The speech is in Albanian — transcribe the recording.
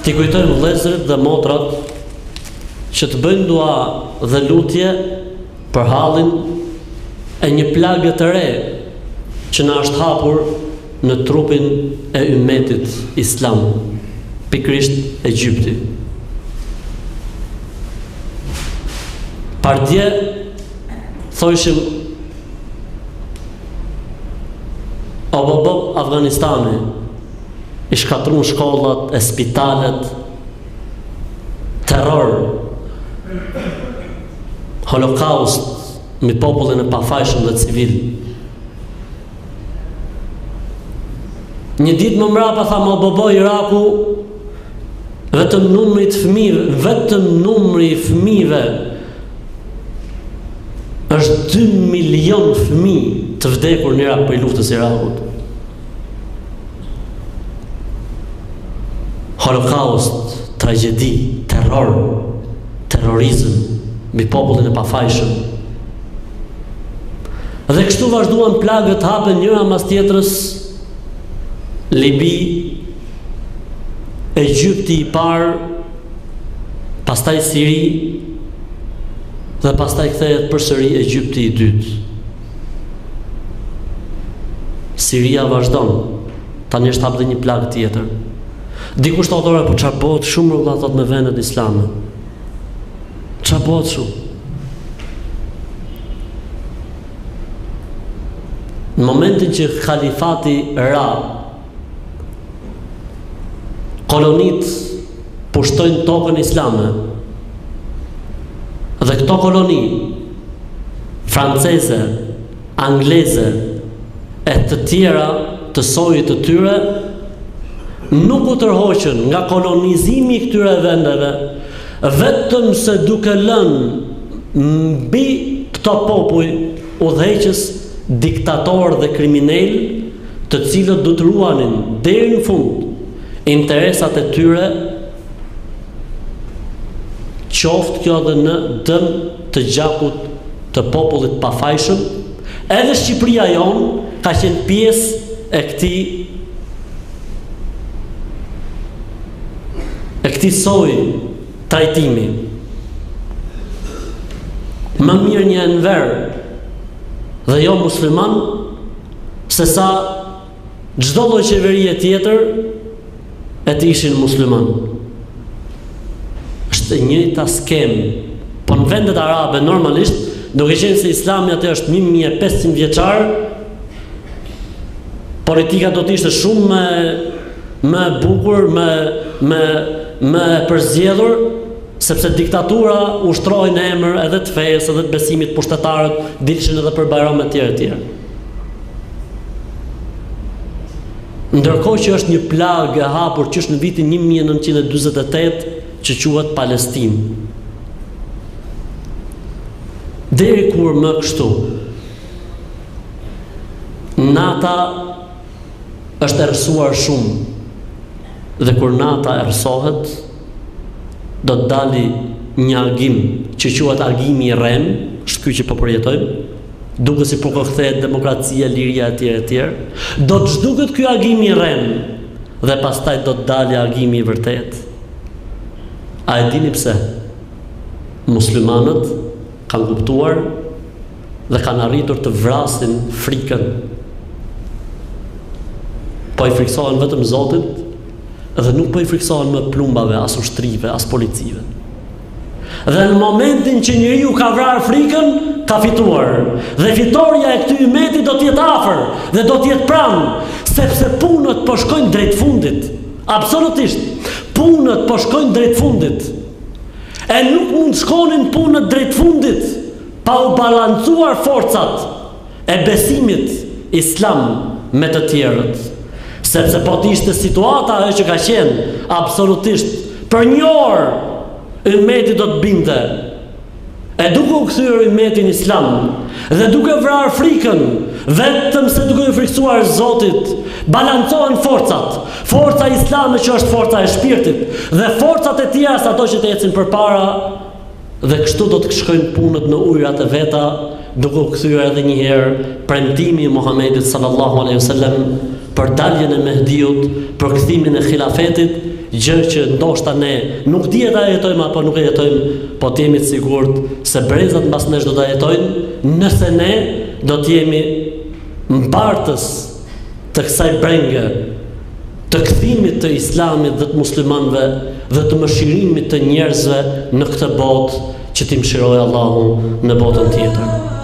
Ti kujtojmë vëllezërit dhe motrat që të bëjnë dua dhe lutje për hallin e një plagë të re që na është hapur në trupin e ummetit islam, pikërisht Egjipti. Pardje thojshim o Afganistani i shkatrun shkollat, e spitalet, terror, holokaust me popullin e pafajshëm dhe civil. Një ditë më mrapa tha më bobo Iraku, vetëm numri i fëmijëve është 2 milion fëmijë të vdekur në Irak për luftës së Irakut. Holokaust, tragjedi, terror, terrorizëm mbi popullin e pafajshëm. Dhe kështu vazhduan plagët hapen njëra mas tjetrës. Libi, Egjipti i parë, pastaj Siri dhe pastaj kthehet përsëri Egjipti i dytë. Siria vazhdon, tani është hap dhe një plagë tjetër. Dikush thotë, po çfarë bëhet shumë rrugë thot me vendet islame. Çfarë bëhet shumë? Në momentin që kalifati ra, kolonit pushtojnë tokën islame, dhe këto koloni franceze, angleze e të tjera të sojit të tyre nuk u tërhoqën nga kolonizimi i këtyre vendeve, vetëm se duke lënë mbi këto popull udhëheqës diktator dhe kriminal, të cilët do të ruanin deri në fund interesat e tyre, qoftë kjo dhe në dëm të gjakut të popullit pafajshëm. Edhe Shqipëria jonë ka qenë pjesë e këtij soi trajtimi. Më mirë një enver dhe jo musliman se sa çdo lloj qeverie tjetër e të ishin musliman. Është e njëjta skemë, po në vendet arabe normalisht, duke qenë se Islami atë është 1500 vjeçar, politika do të ishte shumë më e bukur, më e përzgjedhur, sepse diktatura ushtroi në emër edhe të fesë, edhe të besimit, pushtetarët dilshin edhe për bajrame të tjera. Ndërkohë që është një plagë e hapur që është në vitin 1948 që quhet Palestinë. Deri kur më kështu, nata është erësuar shumë, dhe kur nata erësohet, do të dali një argim që quhet argimi i rem, është ky që po përjetojmë, duke si po kthehet demokracia, liria etj. Do të zhduket ky argimi i rem dhe pastaj do të dali argimi i vërtet. A e dini pse? Muslimanët kanë kuptuar dhe kanë arritur të vrasin frikën. Po i friksohen vetëm Zotit dhe nuk po i friksohen më plumbave, as ushtrive, as policive. Dhe në momentin që njeriu ka vrarë frikën, ka fituar. Dhe fitoria e këtij ummeti do të jetë afër dhe do të jetë pranë, sepse punët po shkojnë drejt fundit. Absolutisht. Punët po shkojnë drejt fundit. E nuk mund shkonin punët drejt fundit pa u balancuar forcat e besimit islam me të tjerët. Sepse po të ishte situata ajo që ka qenë, absolutisht, për një orë, ummeti do të binte. E duke u kthyer ummetin islam, dhe duke vrarë frikën, vetëm se duke u friksuar Zotit, balancohen forcat. Forca islame që është forca e shpirtit, dhe forcat e tjera sa ato që të ecin përpara, dhe kështu do të shkojnë punët në ujërat e veta, duke u kthyer edhe një herë premtimi i Muhamedit sallallahu alaihi wasallam për daljen e Mehdiut, për kthimin e khilafetit, gjë që ndoshta ne nuk dihet ta jetojmë apo nuk e jetojmë, po të jemi të sigurt se brezat mbas nesh do ta jetojnë, nëse ne do të jemi mbartës të kësaj brenge, të kthimit të islamit dhe të muslimanëve dhe të mëshirimit të njerëzve në këtë botë që t'i mëshirojë Allahu në botën tjetër.